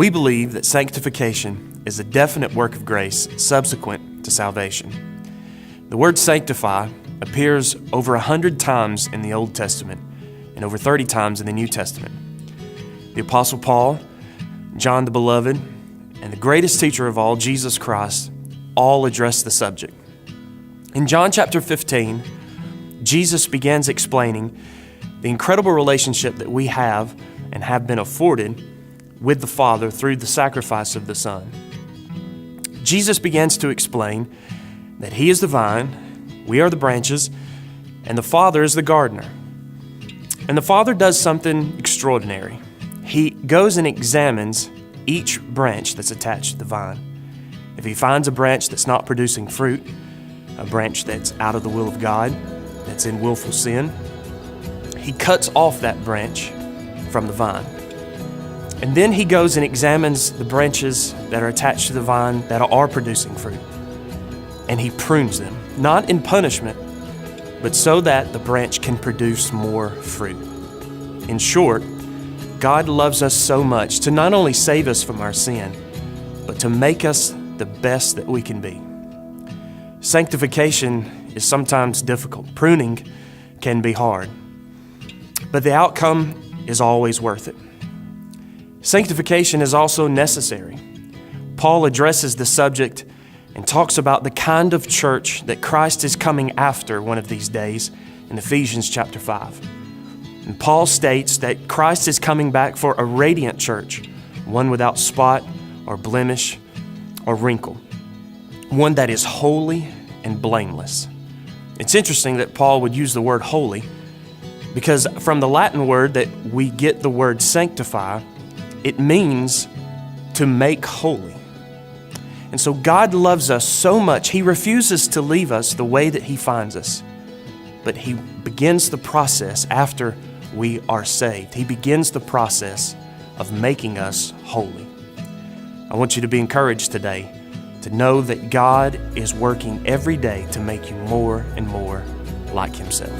We believe that sanctification is a definite work of grace subsequent to salvation. The word sanctify appears over 100 times in the Old Testament and over 30 times in the New Testament. The Apostle Paul, John the Beloved, and the greatest teacher of all, Jesus Christ, all address the subject. In John chapter 15, Jesus begins explaining the incredible relationship that we have and have been afforded with the Father through the sacrifice of the Son. Jesus begins to explain that He is the vine, we are the branches, and the Father is the gardener. And the Father does something extraordinary. He goes and examines each branch that's attached to the vine. If He finds a branch that's not producing fruit, a branch that's out of the will of God, that's in willful sin, He cuts off that branch from the vine. And then He goes and examines the branches that are attached to the vine that are producing fruit. And He prunes them, not in punishment, but so that the branch can produce more fruit. In short, God loves us so much to not only save us from our sin, but to make us the best that we can be. Sanctification is sometimes difficult. Pruning can be hard, but the outcome is always worth it. Sanctification is also necessary. Paul addresses the subject and talks about the kind of church that Christ is coming after one of these days in Ephesians chapter 5. And Paul states that Christ is coming back for a radiant church, one without spot or blemish or wrinkle, one that is holy and blameless. It's interesting that Paul would use the word holy because from the Latin word that we get the word sanctify, it means to make holy. And so God loves us so much, He refuses to leave us the way that He finds us. But He begins the process after we are saved. He begins the process of making us holy. I want you to be encouraged today to know that God is working every day to make you more and more like Himself.